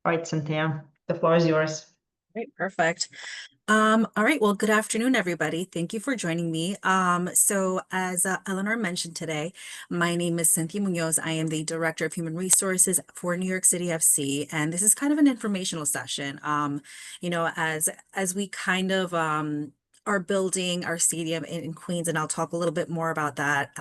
All right, Cynthia, the floor is yours. Great, perfect. All right, well, good afternoon, everybody. Thank you for joining me. So as Eleanor mentioned today, my name is Cynthia Munoz. I am the Director of Human Resources for New York City FC, and this is kind of an informational session. As we kind of are building our stadium in Queens, and I'll talk a little bit more about that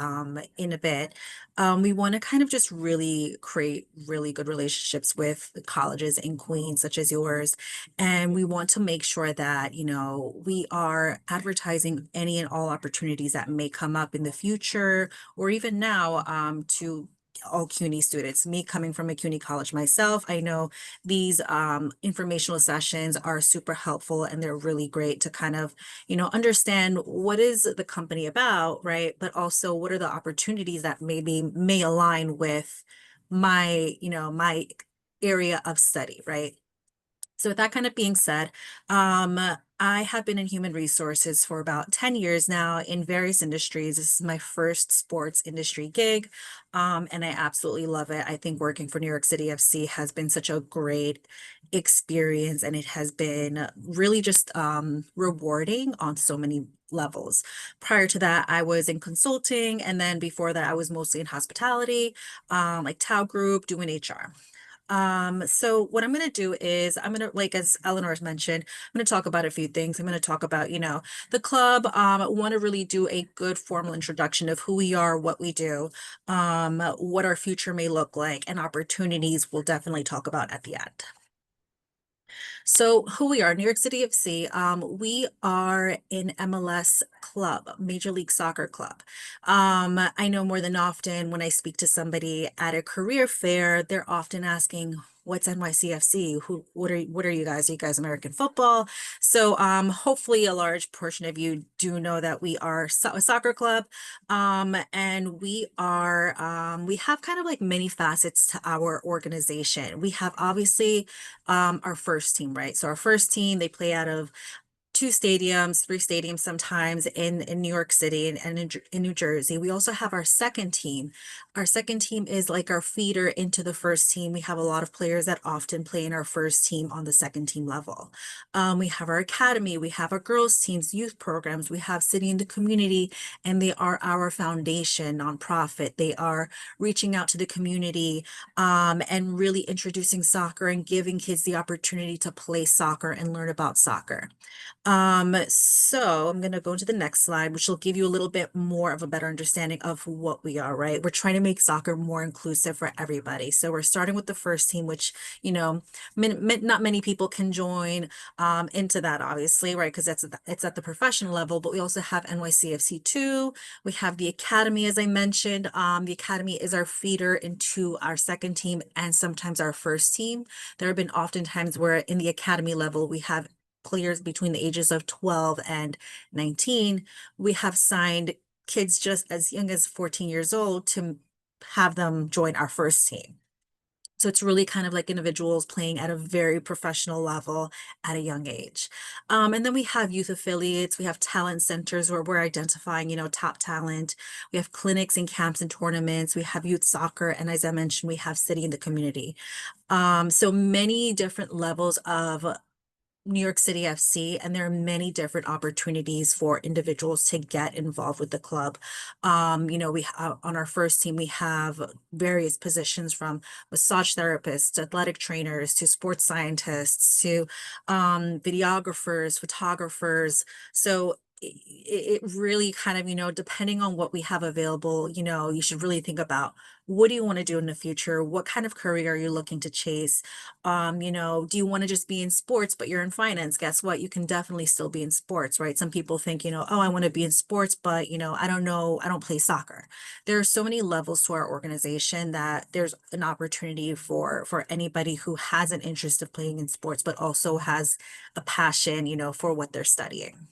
in a bit. We want to kind of just really create really good relationships with colleges in Queens, such as yours. And we want to make sure that, we are advertising any and all opportunities that may come up in the future or even now to all CUNY students. Me coming from a CUNY college myself, I know these informational sessions are super helpful and they're really great to kind of, understand what is the company about, right? But also what are the opportunities that maybe may align with my area of study, right? So with that kind of being said, I have been in human resources for about 10 years now in various industries. This is my first sports industry gig, and I absolutely love it. I think working for New York City FC has been such a great experience, and it has been really just rewarding on so many levels. Prior to that, I was in consulting, and then before that, I was mostly in hospitality, like Tao Group, doing HR. So what I'm going to do is like, as Eleanor's mentioned, I'm going to talk about a few things. I'm going to talk about, the club. Want to really do a good formal introduction of who we are, what we do, what our future may look like, and opportunities we'll definitely talk about at the end. So who we are, New York City FC, we are an MLS club, Major League Soccer club. I know more than often when I speak to somebody at a career fair, they're often asking, what's NYCFC? What are you guys? Are you guys American football? So hopefully a large portion of you do know that we are a soccer club. And we have kind of like many facets to our organization. We have obviously our first team, right? So our first team, they play out of two stadiums, three stadiums sometimes in New York City and in New Jersey. We also have our second team. Our second team is like our feeder into the first team. We have a lot of players that often play in our first team on the second team level. We have our academy, we have our girls teams, youth programs, we have City in the Community, and they are our foundation nonprofit. They are reaching out to the community and really introducing soccer and giving kids the opportunity to play soccer and learn about soccer. So I'm going to go to the next slide, which will give you a little bit more of a better understanding of what we are, right? We're trying to make soccer more inclusive for everybody. So we're starting with the first team, which, not many people can join into that, obviously, right? Because it's at the professional level, but we also have NYCFC 2. We have the academy, as I mentioned. The academy is our feeder into our second team and sometimes our first team. There have been often times where in the academy level, we have players between the ages of 12 and 19. We have signed kids just as young as 14 years old to have them join our first team. So it's really kind of like individuals playing at a very professional level at a young age. And then we have youth affiliates, we have talent centers where we're identifying, top talent. We have clinics and camps and tournaments. We have youth soccer. And as I mentioned, we have City in the Community. So many different levels of New York City FC, and there are many different opportunities for individuals to get involved with the club. We on our first team, we have various positions from massage therapists, athletic trainers, to sports scientists, to videographers, photographers. So it really kind of, depending on what we have available, you should really think about what do you want to do in the future? What kind of career are you looking to chase? Do you want to just be in sports, but you're in finance? Guess what? You can definitely still be in sports, right? Some people think, oh, I want to be in sports, but, I don't know, I don't play soccer. There are so many levels to our organization that there's an opportunity for anybody who has an interest of playing in sports, but also has a passion, for what they're studying.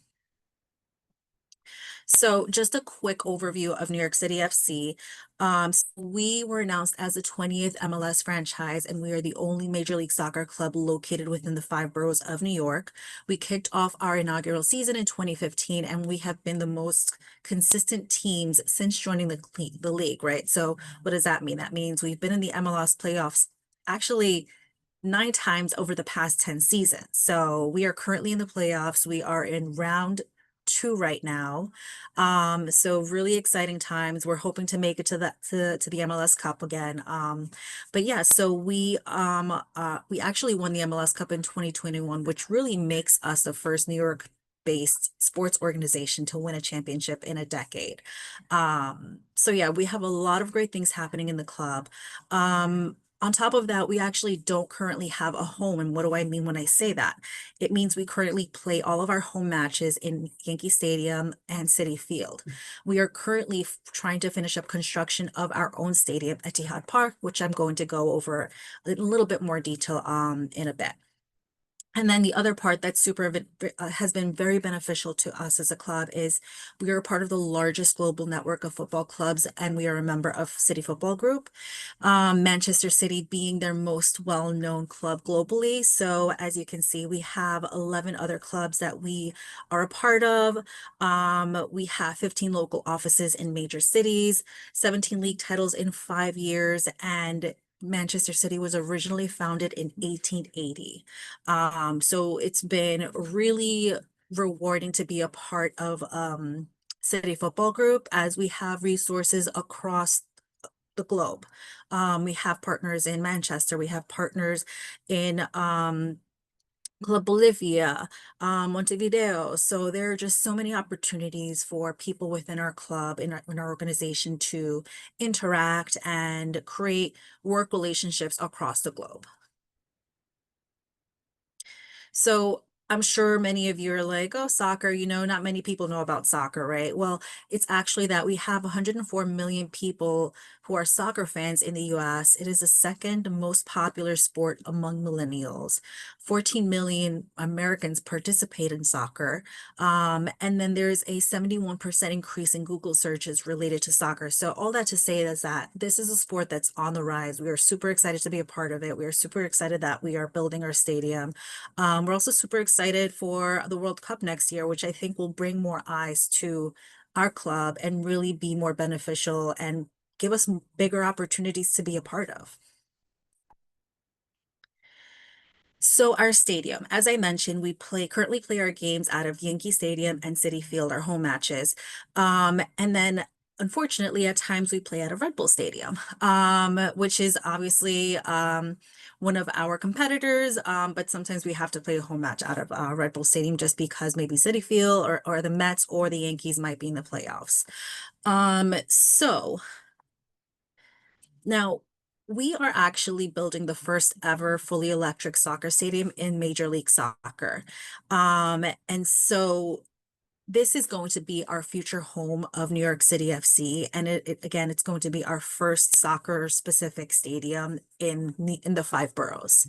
So just a quick overview of New York City FC. So we were announced as the 20th MLS franchise, and we are the only Major League Soccer club located within the five boroughs of New York. We kicked off our inaugural season in 2015, and we have been the most consistent teams since joining the league, right? So what does that mean? That means we've been in the MLS playoffs actually 9 times over the past 10 seasons. So we are currently in the playoffs. We are in round 2 right now. So really exciting times. We're hoping to make it to the MLS Cup again. But yeah, so we actually won the MLS Cup in 2021, which really makes us the first New York based sports organization to win a championship in a decade. So yeah, we have a lot of great things happening in the club. On top of that, we actually don't currently have a home. And what do I mean when I say that? It means we currently play all of our home matches in Yankee Stadium and Citi Field. We are currently trying to finish up construction of our own stadium at Etihad Park, which I'm going to go over in a little bit more detail in a bit. And then the other part that's has been very beneficial to us as a club is we are a part of the largest global network of football clubs, and we are a member of City Football Group, Manchester City being their most well-known club globally. So as you can see, we have 11 other clubs that we are a part of. We have 15 local offices in major cities, 17 league titles in 5 years, and Manchester City was originally founded in 1880. So it's been really rewarding to be a part of City Football Group as we have resources across the globe. We have partners in Manchester, we have partners in Club Bolivia, Montevideo. So there are just so many opportunities for people within our club, in our organization to interact and create work relationships across the globe. So I'm sure many of you are like, oh, soccer, not many people know about soccer, right? Well, it's actually that we have 104 million people who are soccer fans in the US. It is the second most popular sport among millennials. 14 million Americans participate in soccer. And then there's a 71% increase in Google searches related to soccer. So all that to say is that this is a sport that's on the rise. We are super excited to be a part of it. We are super excited that we are building our stadium. We're also super excited for the World Cup next year, which I think will bring more eyes to our club and really be more beneficial and give us bigger opportunities to be a part of. So our stadium, as I mentioned, we currently play our games out of Yankee Stadium and Citi Field, our home matches. And then unfortunately, at times we play at a Red Bull Stadium, which is obviously one of our competitors. But sometimes we have to play a home match out of Red Bull Stadium just because maybe Citi Field or the Mets or the Yankees might be in the playoffs. So now, we are actually building the first ever fully electric soccer stadium in Major League Soccer. And so this is going to be our future home of New York City FC. And again, it's going to be our first soccer specific stadium in the 5 boroughs.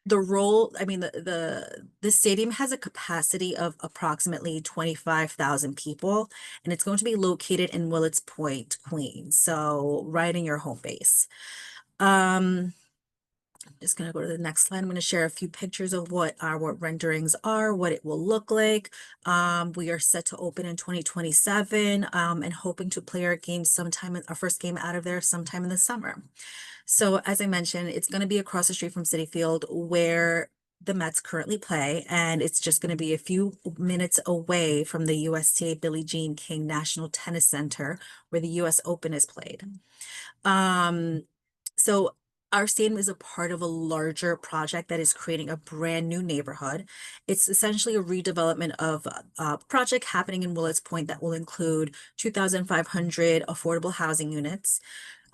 The stadium has a capacity of approximately 25,000 people, and it's going to be located in Willets Point, Queens. So right in your home base. Just going to go to the next slide. I'm going to share a few pictures of what our renderings are, what it will look like. We are set to open in 2027 and hoping to play our first game out of there sometime in the summer. So as I mentioned, it's going to be across the street from Citi Field where the Mets currently play, and it's just going to be a few minutes away from the USTA Billie Jean King National Tennis Center where the US Open is played. So our stadium is a part of a larger project that is creating a brand new neighborhood. It's essentially a redevelopment of a project happening in Willets Point that will include 2,500 affordable housing units,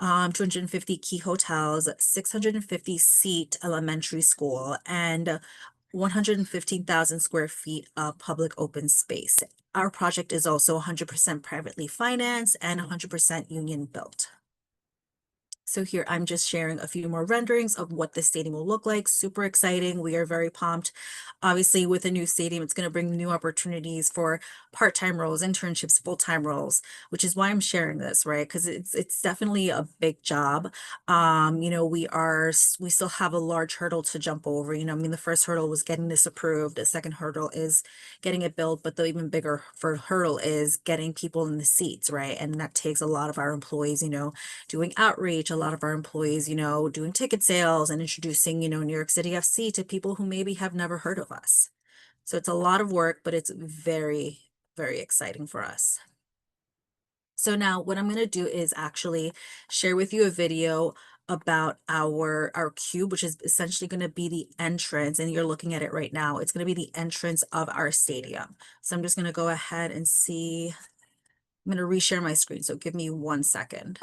250 key hotels, 650 seat elementary school, and 115,000 square feet of public open space. Our project is also 100% privately financed and 100% union built. So here I'm just sharing a few more renderings of what the stadium will look like. Super exciting. We are very pumped. Obviously, with a new stadium, it's going to bring new opportunities for part-time roles, internships, full-time roles, which is why I'm sharing this, right? Because it's definitely a big job. We still have a large hurdle to jump over. The first hurdle was getting this approved. The second hurdle is getting it built, but the even bigger hurdle is getting people in the seats, right? And that takes a lot of our employees, doing outreach, a lot of our employees, doing ticket sales and introducing, New York City FC to people who maybe have never heard of us. So it's a lot of work, but it's very, very exciting for us. So now what I'm going to do is actually share with you a video about our cube, which is essentially going to be the entrance, and you're looking at it right now. It's going to be the entrance of our stadium. So I'm just going to go ahead and see. I'm going to reshare my screen. So give me 1 second.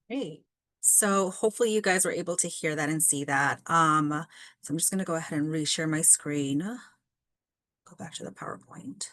Great. So hopefully you guys were able to hear that and see that. So I'm just going to go ahead and reshare my screen. Go back to the PowerPoint.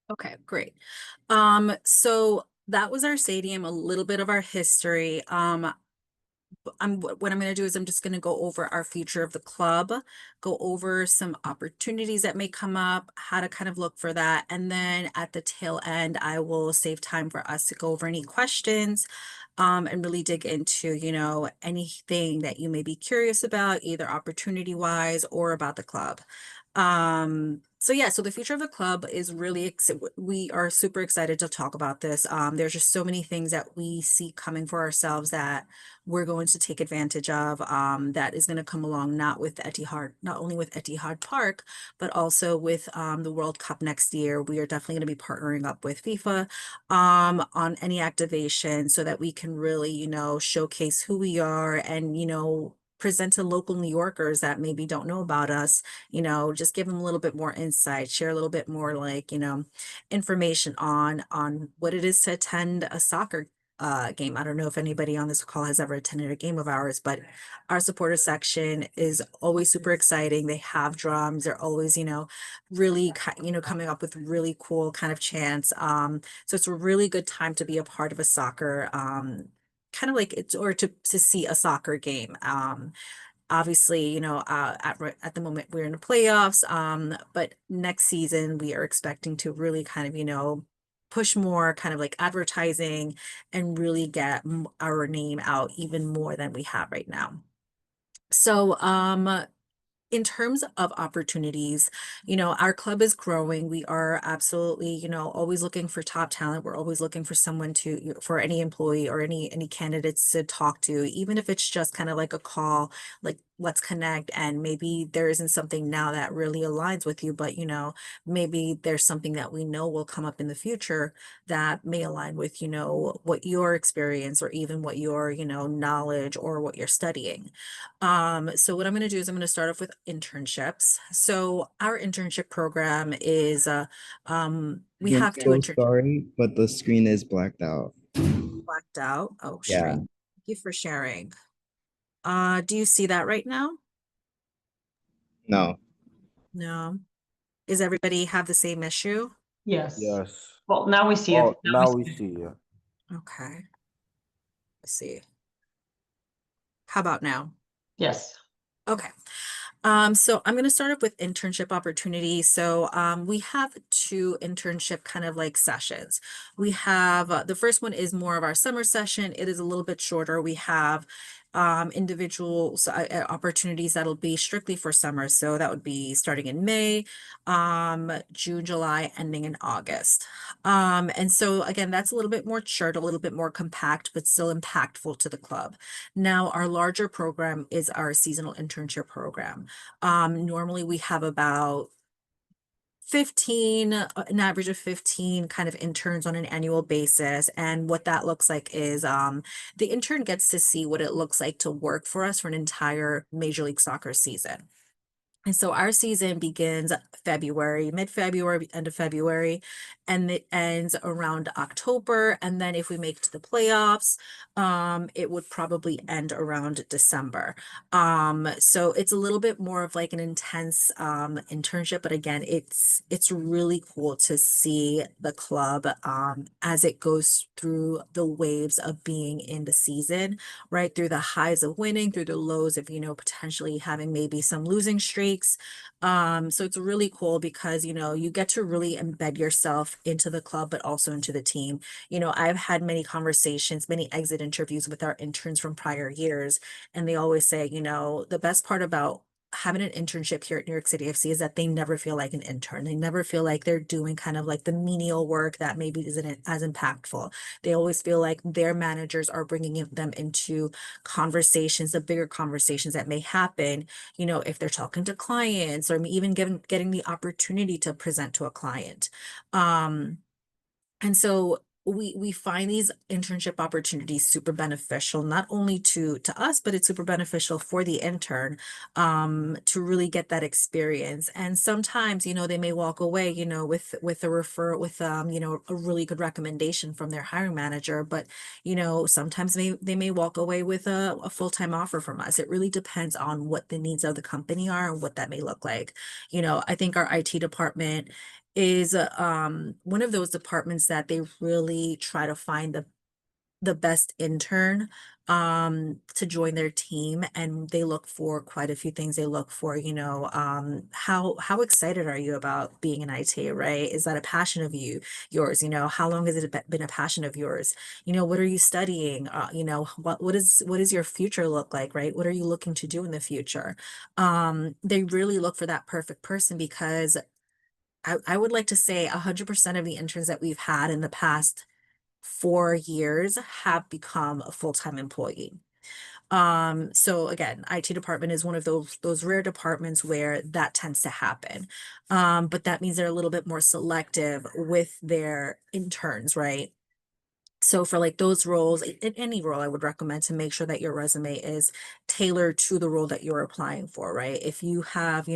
Okay, great. So that was our stadium, a little bit of our history. What I'm going to do is I'm just going to go over our future of the club, go over some opportunities that may come up, how to kind of look for that. And then at the tail end, I will save time for us to go over any questions, and really dig into, anything that you may be curious about, either opportunity wise or about the club. So yeah, so the future of the club is really, we are super excited to talk about this. There's just so many things that we see coming for ourselves that we're going to take advantage of, that is going to come along, not only with Etihad Park, but also with the World Cup next year. We are definitely going to be partnering up with FIFA on any activation so that we can really, showcase who we are and, present to local New Yorkers that maybe don't know about us, just give them a little bit more insight, share a little bit more information on what it is to attend a soccer game. I don't know if anybody on this call has ever attended a game of ours, but our supporter section is always super exciting. They have drums. They're always, really, coming up with really cool kind of chants. So it's a really good time to be a part of a soccer, kind of like it's, or to see a soccer game. Obviously, at the moment we're in the playoffs, but next season we are expecting to really kind of, push more kind of like advertising and really get our name out even more than we have right now. So, in terms of opportunities, our club is growing. We are absolutely, always looking for top talent. We're always looking for someone for any employee or any candidates to talk to, even if it's just kind of like a call, like let's connect, and maybe there isn't something now that really aligns with you, but maybe there's something that we know will come up in the future that may align with, what your experience or even what your, knowledge or what you're studying. So what I'm going to do is I'm going to start off with internships. So our internship program is we I'm have two so internships sorry, but the screen is blacked out. blacked out. Oh, Yeah. strange. Thank you for sharing. Do you see that right now? No. No. Is everybody have the same issue? Yes. Yes. Well, now we see it. Oh, now we see you. Okay. Let's see. How about now? Yes. Okay. So I'm going to start up with internship opportunities. So we have two internship kind of like sessions. We have the first one is more of our summer session. It is a little bit shorter. We have individual opportunities that'll be strictly for summer. So that would be starting in May, June, July, ending in August. And so again, that's a little bit more short, a little bit more compact, but still impactful to the club. Now, our larger program is our seasonal internship program. Normally we have about 15, an average of 15 kind of interns on an annual basis. And what that looks like is the intern gets to see what it looks like to work for us for an entire Major League Soccer season. And so our season begins February, mid-February, end of February, and it ends around October. And then if we make it to the playoffs, it would probably end around December. So it's a little bit more of like an intense internship, but again, it's really cool to see the club as it goes through the waves of being in the season, right? Through the highs of winning, through the lows of, potentially having maybe some losing streaks. So it's really cool because, you get to really embed yourself into the club, but also into the team. I've had many conversations, many exit interviews with our interns from prior years, and they always say, the best part about having an internship here at New York City FC is that they never feel like an intern. They never feel like they're doing kind of like the menial work that maybe isn't as impactful. They always feel like their managers are bringing them into conversations, the bigger conversations that may happen, if they're talking to clients or even getting the opportunity to present to a client. And so we find these internship opportunities super beneficial, not only to us, but it's super beneficial for the intern to really get that experience. And sometimes, they may walk away, with a refer with a really good recommendation from their hiring manager. But, sometimes they may walk away with a full-time offer from us. It really depends on what the needs of the company are and what that may look like. I think our IT department is one of those departments that they really try to find the best intern to join their team, and they look for quite a few things. They look for, how excited are you about being in IT, right? Is that a passion of yours? How long has it been a passion of yours? What are you studying? What is your future look like, right? What are you looking to do in the future? They really look for that perfect person because I would like to say 100% of the interns that we've had in the past 4 years have become a full-time employee. So again, IT department is one of those rare departments where that tends to happen. But that means they're a little bit more selective with their interns, right? So for like those roles, in any role, I would recommend to make sure that your resume is tailored to the role that you're applying for, right? If you have,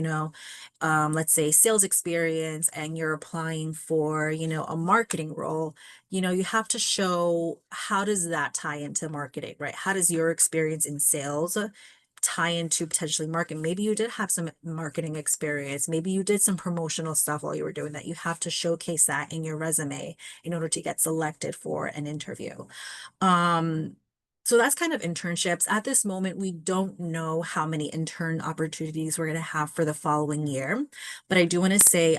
let's say sales experience and you're applying for, a marketing role, you have to show how does that tie into marketing, right? How does your experience in sales tie into potentially marketing? Maybe you did have some marketing experience. Maybe you did some promotional stuff while you were doing that. You have to showcase that in your resume in order to get selected for an interview. So that's kind of internships. At this moment, we don't know how many intern opportunities we're going to have for the following year, but I do want to say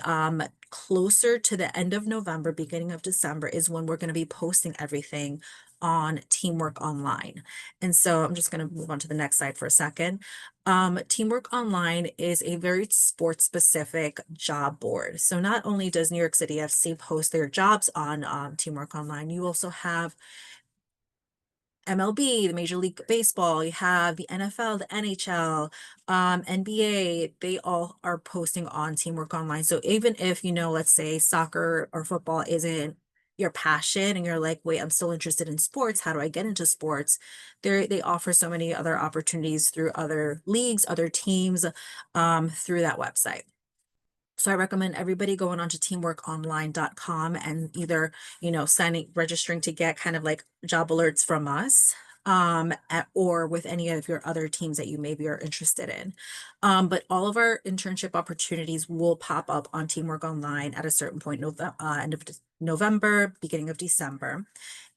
closer to the end of November, beginning of December is when we're going to be posting everything on Teamwork Online. And so I'm just going to move on to the next slide for a second. Teamwork Online is a very sports specific job board. So not only does New York City FC post their jobs on Teamwork Online, you also have MLB, the Major League Baseball, you have the NFL, the NHL, NBA, they all are posting on Teamwork Online. So even if, let's say soccer or football isn't your passion and you're like, wait, I'm still interested in sports. How do I get into sports? They offer so many other opportunities through other leagues, other teams, through that website. So I recommend everybody going onto teamworkonline.com and either, registering to get kind of like job alerts from us, or with any of your other teams that you maybe are interested in. But all of our internship opportunities will pop up on Teamwork Online at a certain point, end of November, beginning of December.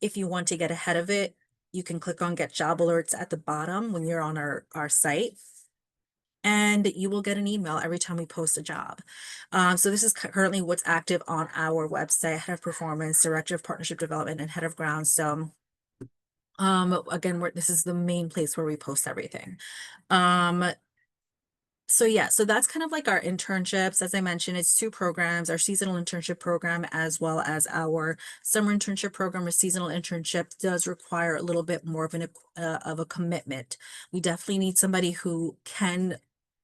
If you want to get ahead of it, you can click on Get Job Alerts at the bottom when you're on our site, and you will get an email every time we post a job. So this is currently what's active on our website: Head of Performance, Director of Partnership Development, and Head of Ground. So again, this is the main place where we post everything. So yeah, so that's kind of like our internships. As I mentioned, it's 2 programs: our seasonal internship program as well as our summer internship program. Or seasonal internship does require a little bit more of a commitment. We definitely need somebody who can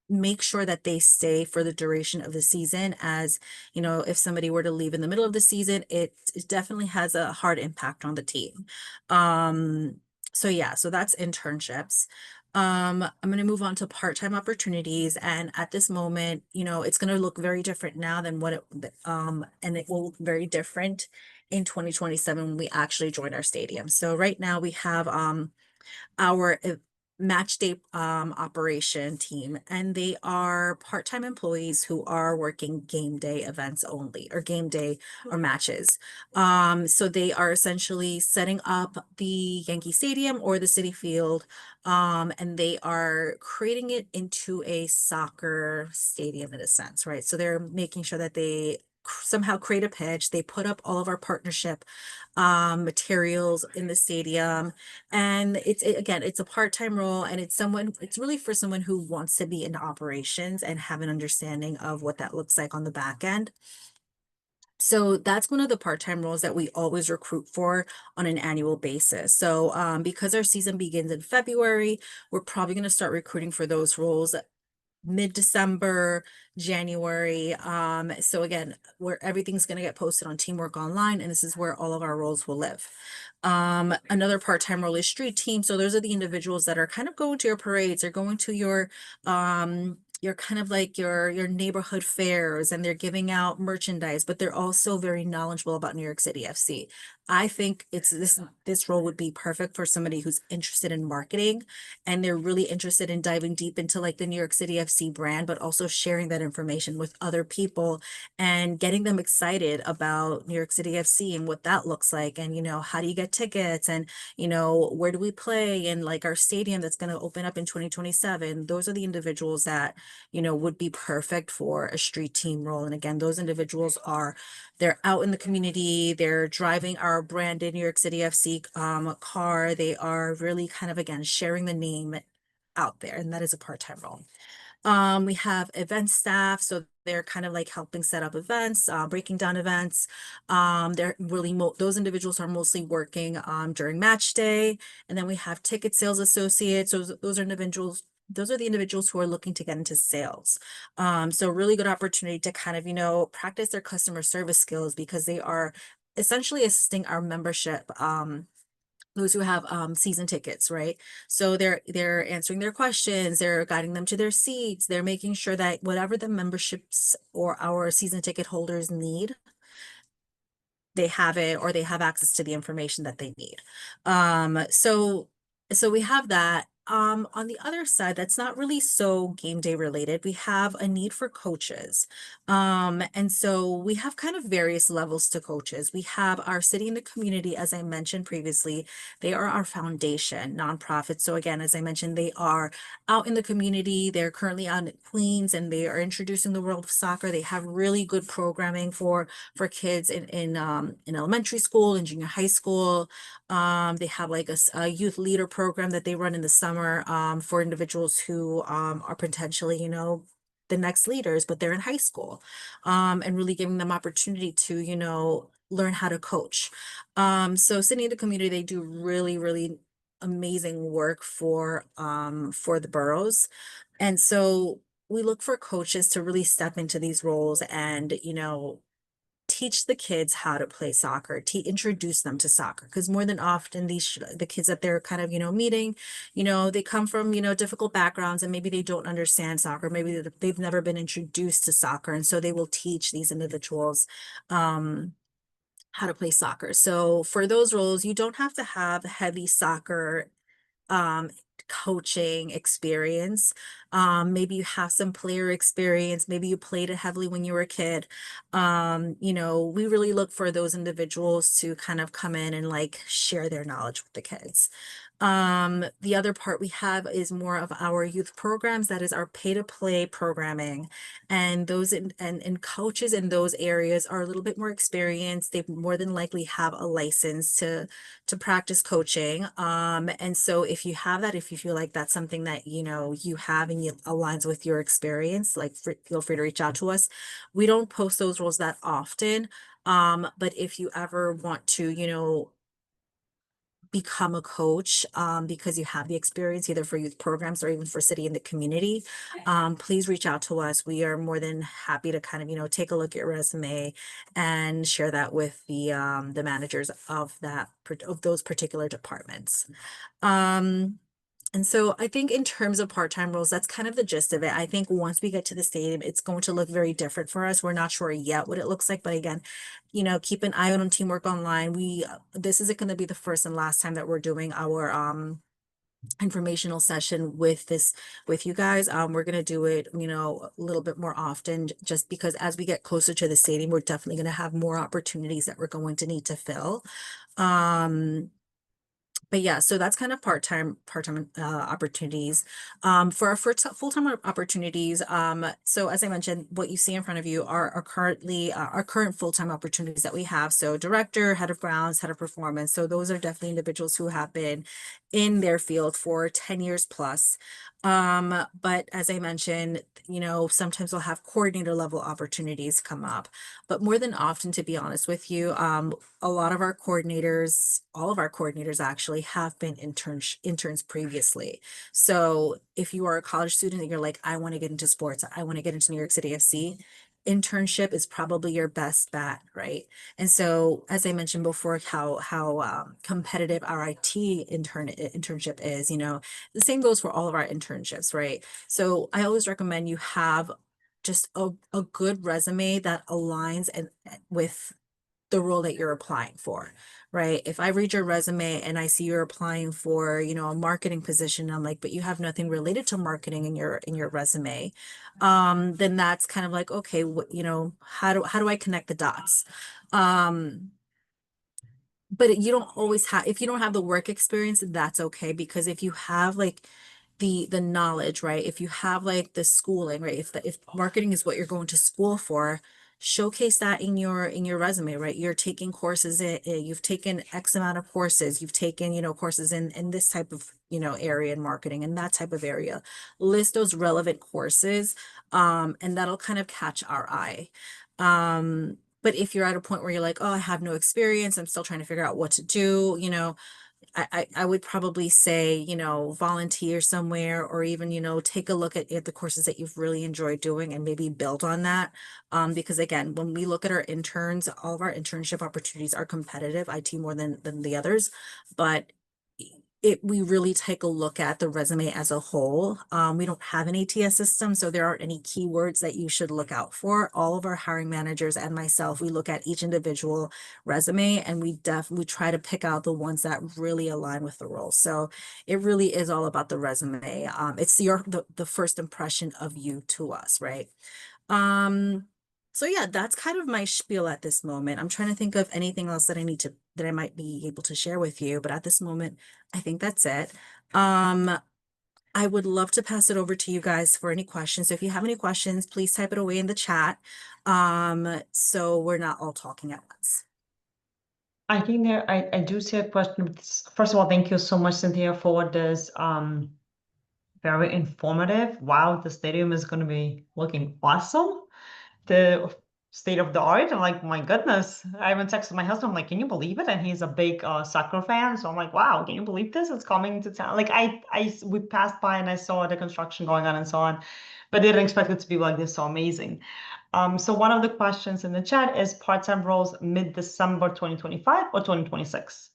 make sure that they stay for the duration of the season. As if somebody were to leave in the middle of the season, it definitely has a hard impact on the team. So yeah, so that's internships. I'm going to move on to part-time opportunities, and at this moment, it's going to look very different now than and it will look very different in 2027 when we actually join our stadium. So right now we have our match day operation team, and they are part-time employees who are working game day events only, or game day or matches. So they are essentially setting up the Yankee Stadium or the Citi Field, and they are creating it into a soccer stadium in a sense, right? So they're making sure that they somehow create a pitch. They put up all of our partnership materials in the stadium, and again, it's a part-time role, and it's really for someone who wants to be in operations and have an understanding of what that looks like on the back end. So that's one of the part-time roles that we always recruit for on an annual basis. So because our season begins in February, we're probably going to start recruiting for those roles mid-December, January. So again, where everything's going to get posted on Teamwork Online, and this is where all of our roles will live. Another part-time role is street team. So those are the individuals that are kind of going to your parades, or going to your kind of like your neighborhood fairs, and they're giving out merchandise, but they're also very knowledgeable about New York City FC. I think this role would be perfect for somebody who's interested in marketing, and they're really interested in diving deep into like the New York City FC brand, but also sharing that information with other people and getting them excited about New York City FC and what that looks like. And, how do you get tickets, and, where do we play, and like our stadium that's going to open up in 2027. Those are the individuals that, would be perfect for a street team role. And again, those individuals they're out in the community, they're driving our branded New York City FC car. They are really kind of, again, sharing the name out there, and that is a part-time role. We have event staff, so they're kind of like helping set up events, breaking down events. They're really those individuals are mostly working during match day. And then we have ticket sales associates. So those are the individuals who are looking to get into sales. So really good opportunity to kind of, practice their customer service skills, because they are essentially assisting our membership, those who have season tickets, right? So they're answering their questions, they're guiding them to their seats, they're making sure that whatever the memberships or our season ticket holders need, they have it, or they have access to the information that they need. So we have that. On the other side, that's not really so game day related, we have a need for coaches. And so we have kind of various levels to coaches. We have our City in the Community, as I mentioned previously. They are our foundation nonprofit. So again, as I mentioned, they are out in the community. They're currently out in Queens, and they are introducing the world of soccer. They have really good programming for kids in elementary school and junior high school. They have like a youth leader program that they run in the summer for individuals who are potentially, the next leaders, but they're in high school, and really giving them opportunity to, learn how to coach. So City in the Community, they do really, really amazing work for the boroughs. And so we look for coaches to really step into these roles and, teach the kids how to play soccer, to introduce them to soccer. Because more than often, the kids that they're kind of, meeting, they come from, difficult backgrounds and maybe they don't understand soccer. Maybe they've never been introduced to soccer. And so they will teach these individuals, how to play soccer. So for those roles, you don't have to have heavy soccer um coaching experience. Maybe you have some player experience, maybe you played it heavily when you were a kid. We really look for those individuals to kind of come in and like share their knowledge with the kids. The other part we have is more of our youth programs, that is our pay to play programming. And those and coaches in those areas are a little bit more experienced. They more than likely have a license to practice coaching. And so if you have that, if you feel like that's something that you have and it aligns with your experience, like feel free to reach out to us. We don't post those roles that often. But if you ever want to, become a coach because you have the experience either for youth programs or even for city in the community, please reach out to us. We are more than happy to kind of take a look at your resume and share that with the managers of those particular departments. And so I think in terms of part-time roles, that's kind of the gist of it. I think once we get to the stadium, it's going to look very different for us. We're not sure yet what it looks like, but again, keep an eye on Teamwork Online. This isn't going to be the first and last time that we're doing our informational session with you guys. We're going to do it, a little bit more often, just because as we get closer to the stadium, we're definitely going to have more opportunities that we're going to need to fill. But yeah, so that's kind of part-time opportunities. For our full-time opportunities, so as I mentioned, what you see in front of you are currently our current full-time opportunities that we have. So director, head of grounds, head of performance. So those are definitely individuals who have been in their field for 10 years plus. But as I mentioned, sometimes we'll have coordinator level opportunities come up. But more than often, to be honest with you, a lot of our coordinators, all of our coordinators actually have been interns previously. So if you are a college student and you're like, I want to get into sports, I want to get into New York City FC, internship is probably your best bet, right? And so, as I mentioned before, how competitive our IT internship is, the same goes for all of our internships, right? So I always recommend you have just a good resume that aligns and with the role that you're applying for, right? If I read your resume and I see you're applying for, a marketing position, I'm like, but you have nothing related to marketing in your resume, then that's kind of like, okay, how do I connect the dots? But you don't always have, if you don't have the work experience, that's okay, because if you have like the knowledge, right? If you have like the schooling, right? If marketing is what you're going to school for, showcase that in your resume, right? You're taking courses you've taken X amount of courses, you've taken, courses in this type of, area in marketing and that type of area. List those relevant courses, and that'll kind of catch our eye. But if you're at a point where you're like, oh, I have no experience, I'm still trying to figure out what to do, I would probably say, volunteer somewhere, or even, take a look at the courses that you've really enjoyed doing and maybe build on that. Because again, when we look at our interns, all of our internship opportunities are competitive, IT more than the others, but we really take a look at the resume as a whole. We don't have an ATS system, so there aren't any keywords that you should look out for. All of our hiring managers and myself, we look at each individual resume and we try to pick out the ones that really align with the role. So it really is all about the resume. It's the first impression of you to us, right? So yeah, that's kind of my spiel at this moment. I'm trying to think of anything else that I might be able to share with you, but at this moment, I think that's it. I would love to pass it over to you guys for any questions. So if you have any questions, please type it away in the chat. So we're not all talking at once. I think I do see a question. First of all, thank you so much, Cynthia, for this very informative. Wow, the stadium is going to be looking awesome. state of the art. I'm like, my goodness. I even texted my husband, I'm like, can you believe it? And he's a big soccer fan. So I'm like, wow, can you believe this? It's coming to town. Like we passed by and I saw the construction going on and so on, but didn't expect it to be like this. So amazing. So one of the questions in the chat is part-time roles mid-December 2025 or 2026?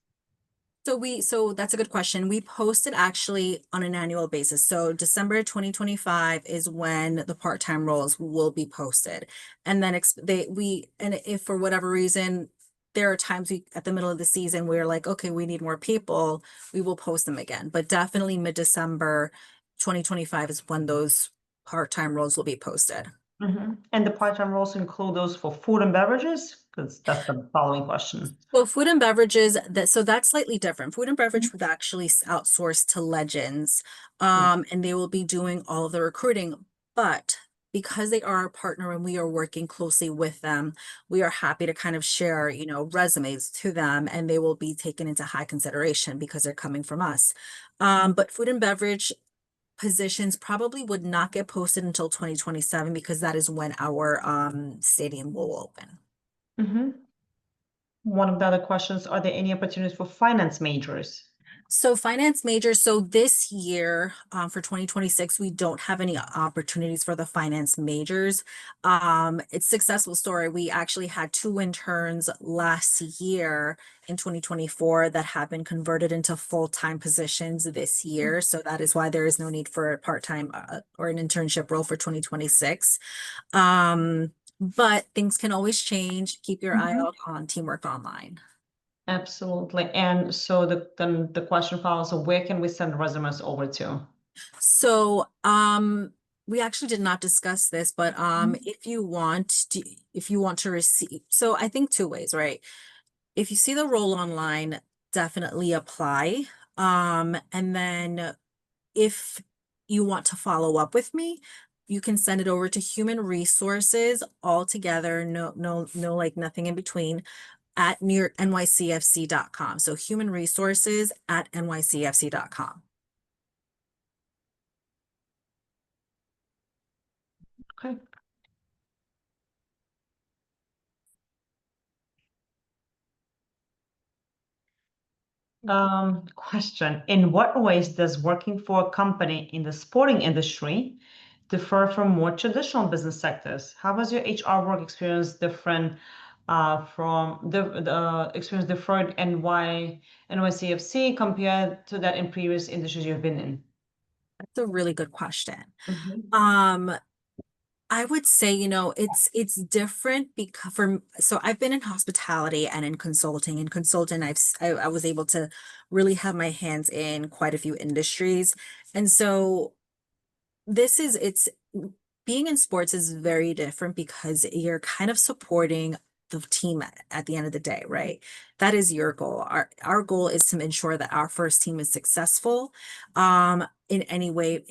So that's a good question. We post it actually on an annual basis. So December 2025 is when the part-time roles will be posted. And then and if for whatever reason, there are times at the middle of the season, we're like, okay, we need more people, we will post them again. But definitely mid-December 2025 is when those part-time roles will be posted. And the part-time roles include those for food and beverages? Because that's the following question. Well, food and beverages, that's slightly different. Food and beverage would actually outsource to Legends, and they will be doing all of the recruiting. But because they are our partner and we are working closely with them, we are happy to kind of share, resumes to them, and they will be taken into high consideration because they're coming from us. But food and beverage positions probably would not get posted until 2027 because that is when our stadium will open. One of the other questions, are there any opportunities for finance majors? So finance majors, so this year for 2026, we don't have any opportunities for the finance majors. It's a successful story. We actually had 2 interns last year in 2024 that have been converted into full-time positions this year. So that is why there is no need for a part-time or an internship role for 2026. But things can always change. Keep your eye out on Teamwork Online. Absolutely. And so then the question follows, so where can we send resumes over to? So we actually did not discuss this, but if you want to receive, so I think 2 ways, right? If you see the role online, definitely apply. And then if you want to follow up with me, you can send it over to human resources all together, no, like nothing in between, at NYCFC.com. So human resources at NYCFC.com. Okay. Question. In what ways does working for a company in the sporting industry differ from more traditional business sectors? How was your HR work experience different from the experience different, and why NYCFC compared to that in previous industries you've been in? That's a really good question. I would say, it's different because so I've been in hospitality and in consulting. In consulting, I was able to really have my hands in quite a few industries. And so it's being in sports is very different because you're kind of supporting the team at the end of the day, right? That is your goal. Our goal is to ensure that our first team is successful in any way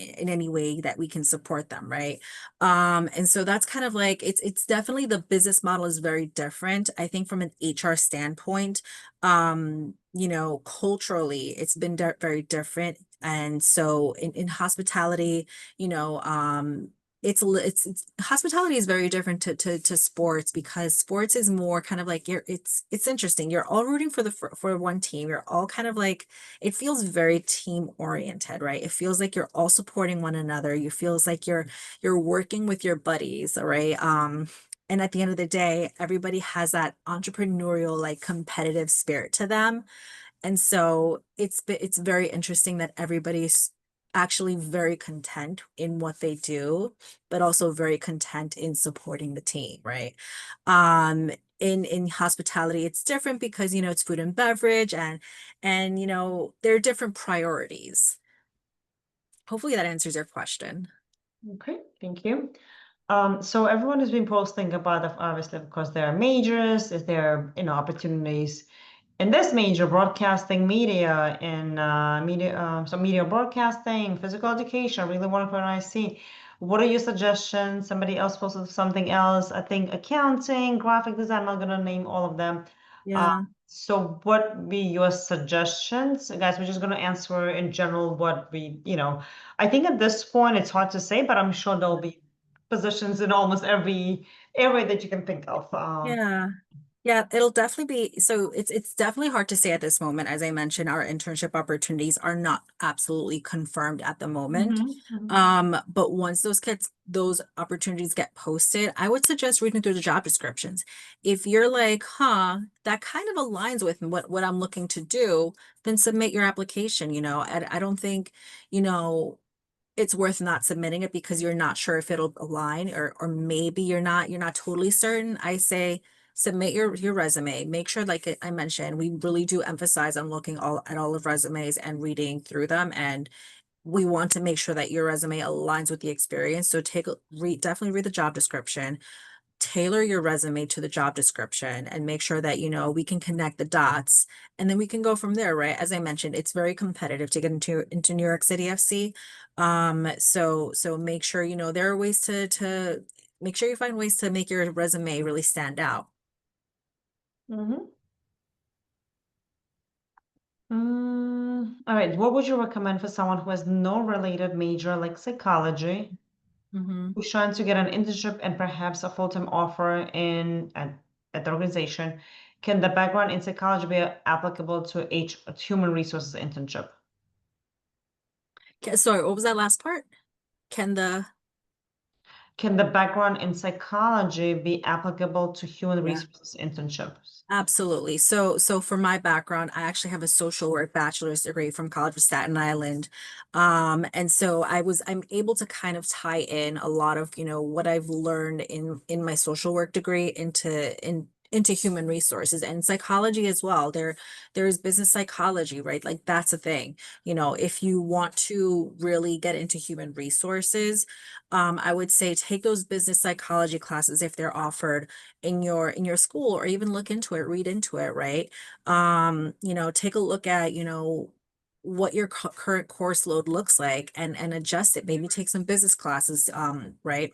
that we can support them, right? And so that's kind of like it's definitely, the business model is very different. I think from an HR standpoint, culturally it's been very different. And so in hospitality, it's hospitality is very different to sports, because sports is more kind of like it's interesting. You're all rooting for one team. You're all kind of like, it feels very team oriented, right? It feels like you're all supporting one another. You feels like you're working with your buddies, right? And at the end of the day, everybody has that entrepreneurial, like competitive spirit to them. And so it's very interesting that everybody's actually very content in what they do, but also very content in supporting the team, right? In hospitality, it's different because, it's food and beverage, and there are different priorities. Hopefully that answers your question. Okay, thank you. So everyone has been posting about, obviously, because there are majors, is there, opportunities in this major, broadcasting, media, and media broadcasting, physical education. I really want to put an IC. What are your suggestions? Somebody else posted something else. I think accounting, graphic design. I'm not gonna name all of them. Yeah. So what would be your suggestions? Guys, we're just gonna answer in general what I think at this point it's hard to say, but I'm sure there'll be positions in almost every area that you can think of. Yeah. Yeah, it'll definitely be, so it's definitely hard to say at this moment. As I mentioned, our internship opportunities are not absolutely confirmed at the moment. Mhm, mhm. But once those opportunities get posted, I would suggest reading through the job descriptions. If you're like, huh, that kind of aligns with what I'm looking to do, then submit your application, I don't think, you know, it's worth not submitting it because you're not sure if it'll align, or maybe you're not totally certain. I say submit your resume. Make sure, like I mentioned, we really do emphasize on looking at all of resumes and reading through them, and we want to make sure that your resume aligns with the experience. So definitely read the job description, tailor your resume to the job description, and make sure that we can connect the dots, and then we can go from there, right? As I mentioned, it's very competitive to get into New York City FC. So make sure there are ways to make sure you find ways to make your resume really stand out. Mhm. All right, what would you recommend for someone who has no related major like psychology, Mhm. who's trying to get an internship and perhaps a full-time offer at the organization? Can the background in psychology be applicable to a human resources internship? Sorry, what was that last part? Can the Can the background in psychology be applicable to human Yeah. resources internships? Absolutely. So for my background, I actually have a social work bachelor's degree from College of Staten Island. And so I'm able to kind of tie in a lot of, what I've learned in my social work degree into human resources and psychology as well. There's business psychology, right? Like that's a thing. If you want to really get into human resources, I would say take those business psychology classes if they're offered in your school, or even look into it, read into it, right? Take a look at, what your current course load looks like, and adjust it. Maybe take some business classes, right?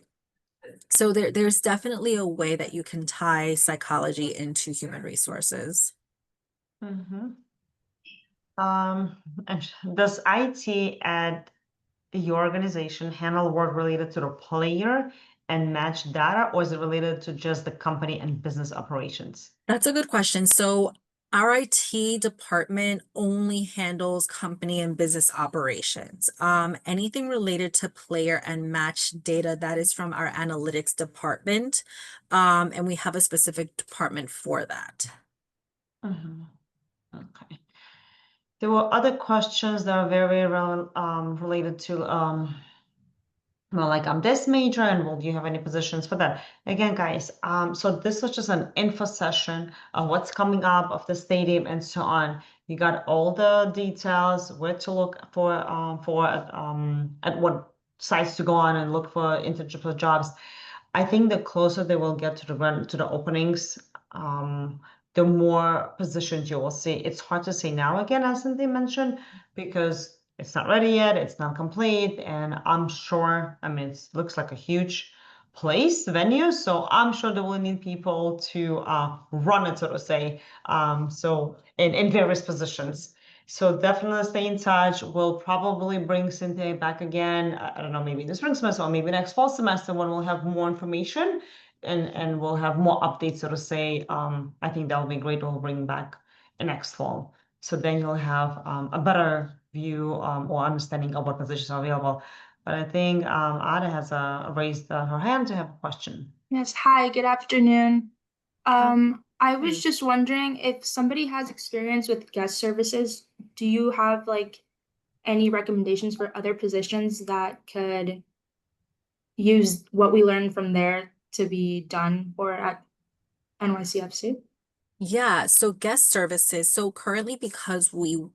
So there's definitely a way that you can tie psychology into human resources. Mm-hmm. And does IT at your organization handle work related to the player and match data, or is it related to just the company and business operations? That's a good question. So our IT department only handles company and business operations. Anything related to player and match data, that is from our analytics department. And we have a specific department for that. Mhm. Okay. There were other questions that are very related to well, like I'm this major, and will you have any positions for that? Again, guys, so this was just an info session of what's coming up of the stadium and so on. You got all the details, where to look for at what sites to go on and look for internship or jobs. I think the closer they will get to the openings, the more positions you will see. It's hard to say now again, as Cynthia mentioned, because it's not ready yet, it's not complete, and I'm sure, I mean, it looks like a huge place, venue, so I'm sure they will need people to run it, so to say, so in various positions. So definitely stay in touch. We'll probably bring Cynthia back again. I don't know, maybe this spring semester or maybe next fall semester when we'll have more information and we'll have more updates, so to say. I think that'll be great. We'll bring back next fall. So then you'll have a better view or understanding of what positions are available. But I think Ada has raised her hand to have a question. Yes, hi, good afternoon. I was Hey. just wondering if somebody has experience with guest services, do you have like any recommendations for other positions that could use what we learned from there to be done or at NYCFC? Yeah, so guest services. So currently, because we're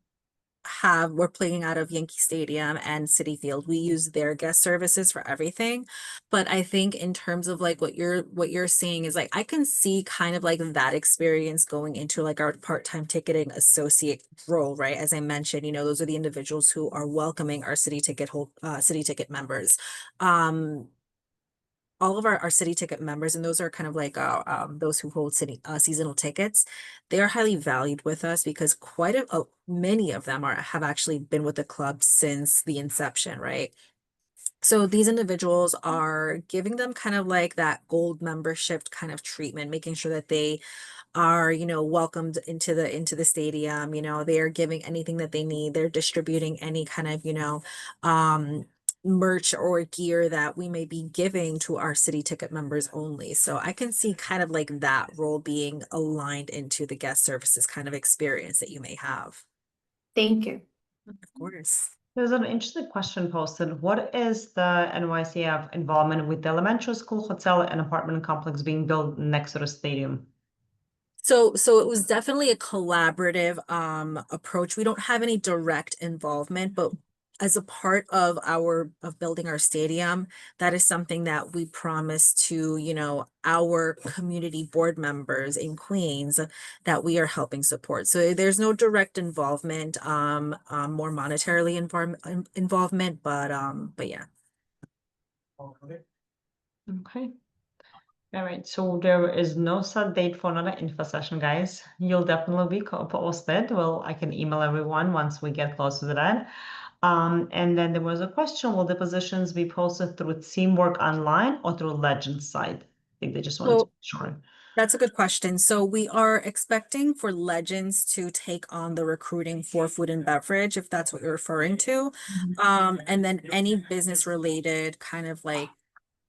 playing out of Yankee Stadium and City Field, we use their guest services for everything. But I think in terms of like what you're seeing is like I can see kind of like that experience going into like our part-time ticketing associate role, right? As I mentioned, those are the individuals who are welcoming our city ticket members. All of our city ticket members, and those are kind of like those who hold city seasonal tickets, they are highly valued with us because many of them have actually been with the club since the inception, right? So these individuals are giving them kind of like that gold membership kind of treatment, making sure that they are, welcomed into the stadium. They are giving anything that they need. They're distributing any kind of, merch or gear that we may be giving to our city ticket members only. So I can see kind of like that role being aligned into the guest services kind of experience that you may have. Thank you. Of course. There's an interesting question posted. What is the NYCF involvement with the elementary school, hotel, and apartment complex being built next to the stadium? So it was definitely a collaborative approach. We don't have any direct involvement, but as a part of building our stadium, that is something that we promise to, our community board members in Queens that we are helping support. So there's no direct involvement, more monetarily involvement, but yeah. Okay. All right, so there is no set date for another info session, guys. You'll definitely be posted. Well, I can email everyone once we get closer to that. And then there was a question, will the positions be posted through Teamwork Online or through Legends site? I think they just wanted to be sure. That's a good question. So we are expecting for Legends to take on the recruiting for food and beverage, if that's what you're referring to. And then any business related kind of like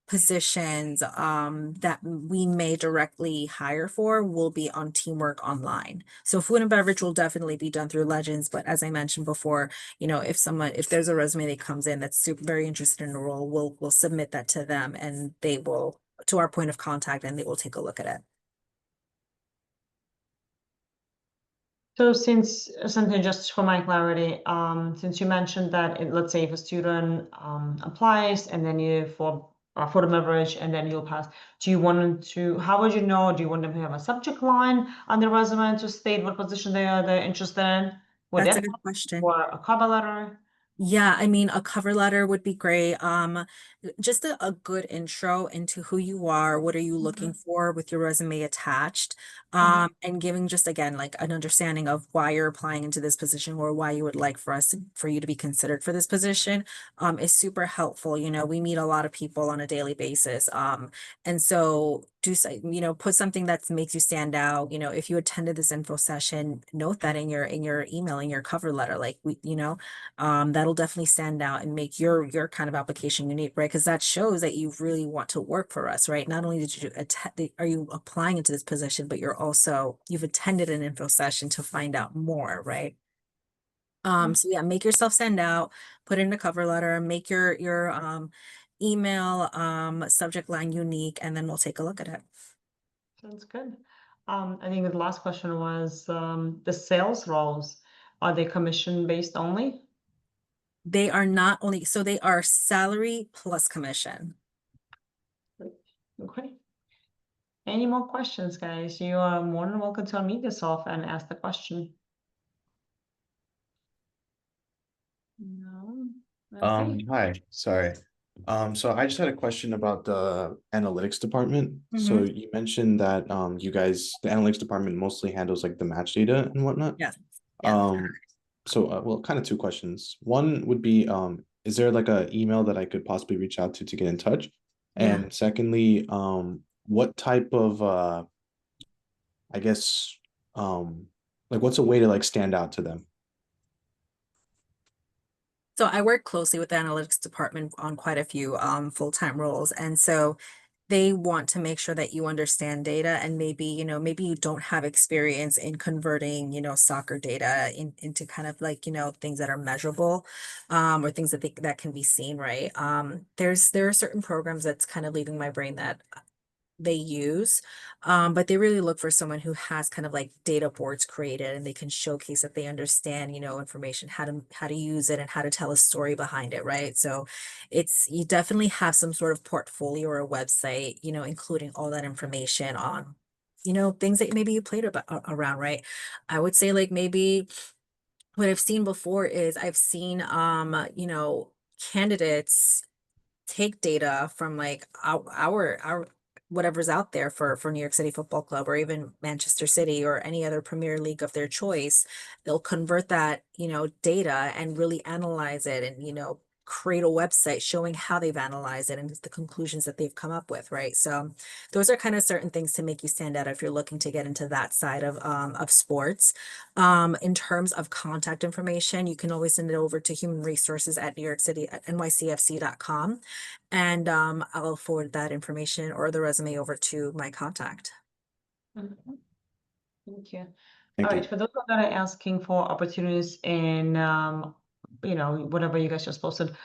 positions that we may directly hire for will be on Teamwork Online. So food and beverage will definitely be done through Legends, but as I mentioned before, if there's a resume that comes in that's very interested in the role, we'll submit that to them and they will to our point of contact and they will take a look at it. So something just for my clarity, since you mentioned that, let's say if a student applies and then for food and beverage and then you'll pass, do you want them to, how would you know? Do you want them to have a subject line on their resume to state what position they're interested in? That's a good question. Or a cover letter? Yeah, I mean, a cover letter would be great. Just a good intro into who you are, what are you looking for with your resume attached, and giving just again like an understanding of why you're applying into this position or why you would like for you to be considered for this position, is super helpful. We meet a lot of people on a daily basis, and so put something that makes you stand out. If you attended this info session, note that in your email, in your cover letter, like that'll definitely stand out and make your kind of application unique, right? Because that shows that you really want to work for us, right? Not only are you applying into this position, but you've attended an info session to find out more, right? So yeah, make yourself stand out, put in a cover letter, make your email subject line unique, and then we'll take a look at it. Sounds good. I think the last question was the sales roles, are they commission based only? They are not only, so they are salary plus commission. Okay. Any more questions, guys? You are more than welcome to unmute yourself and ask the question. No. Okay. Hi, sorry. So I just had a question about the analytics department. So you mentioned that you guys, the analytics department mostly handles like the match data and whatnot. Yes. Well, kind of two questions. One would be, is there like a email that I could possibly reach out to get in touch? And secondly, what type of I guess like what's a way to like stand out to them? So I work closely with the analytics department on quite a few full-time roles. And so they want to make sure that you understand data and maybe you don't have experience in converting, soccer data into kind of like, things that are measurable, or things that can be seen, right? There are certain programs that's kind of leaving my brain that they use, but they really look for someone who has kind of like data boards created and they can showcase that they understand, information, how to use it and how to tell a story behind it, right? So you definitely have some sort of portfolio or a website, including all that information on, things that maybe you played around, right? I would say like maybe what I've seen before is I've seen, candidates take data from like our whatever's out there for New York City Football Club or even Manchester City or any other Premier League of their choice. They'll convert that, data and really analyze it and, create a website showing how they've analyzed it and the conclusions that they've come up with, right? So those are kind of certain things to make you stand out if you're looking to get into that side of sports. In terms of contact information, you can always send it over to human resources at New York City at NYCFC.com. And I'll forward that information or the resume over to my contact. Mhm. Thank you. Thank All you. right, for those that are asking for opportunities in, whatever you guys just posted,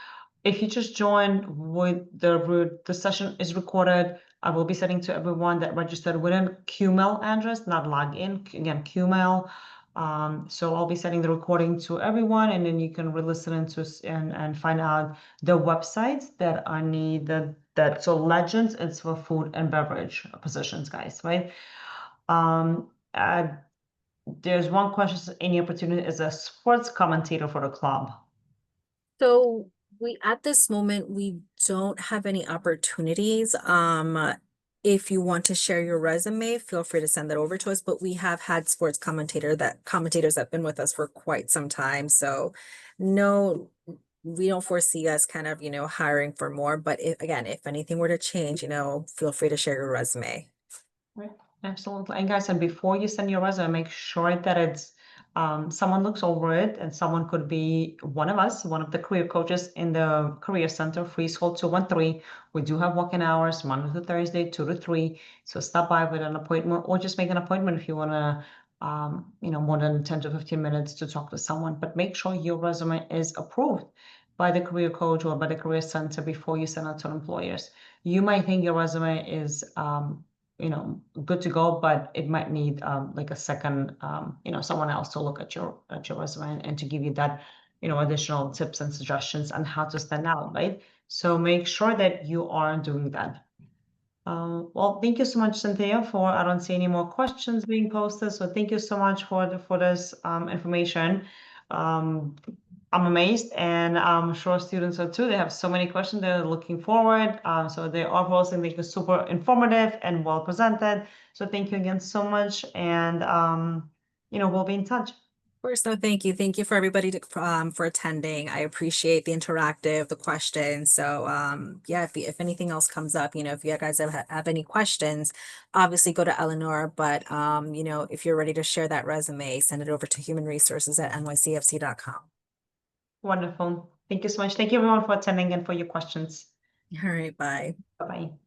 if you just joined with the session is recorded, I will be sending to everyone that registered with a Qmail address, not login, again, Qmail. So I'll be sending the recording to everyone, and then you can re-listen and find out the websites that are needed. So Legends, it's for food and beverage positions, guys, right? There's one question: any opportunity as a sports commentator for the club? So at this moment, we don't have any opportunities. If you want to share your resume, feel free to send that over to us, but we have had sports commentators that have been with us for quite some time. So no, we don't foresee us kind of, hiring for more, but if anything were to change, feel free to share your resume. Right, absolutely. And guys, and before you send your resume, make sure that it's someone looks over it, and someone could be one of us, one of the career coaches in the Career Center, Freehold 213. We do have walk-in hours, Monday to Thursday, 2 to 3. So stop by with an appointment, or just make an appointment if you want to, more than 10 to 15 minutes to talk to someone. But make sure your resume is approved by the career coach or by the Career Center before you send it to employers. You might think your resume is good to go, but it might need like a second, someone else to look at your resume and to give you that, additional tips and suggestions on how to stand out, right? So make sure that you are doing that. Well, thank you so much, Cynthia, I don't see any more questions being posted. So thank you so much for this information. I'm amazed, and I'm sure students are too. They have so many questions. They're looking forward. So they are posting. They are super informative and well presented. So thank you again so much, and we'll be in touch. Of course, no, thank you. Thank you for everybody for attending. I appreciate the interactive, the questions. So yeah, if anything else comes up, if you guys have any questions, obviously go to Eleanor. But if you're ready to share that resume, send it over to human resources at NYCFC.com. Wonderful. Thank you so much. Thank you everyone for attending and for your questions. All right, bye. Bye-bye.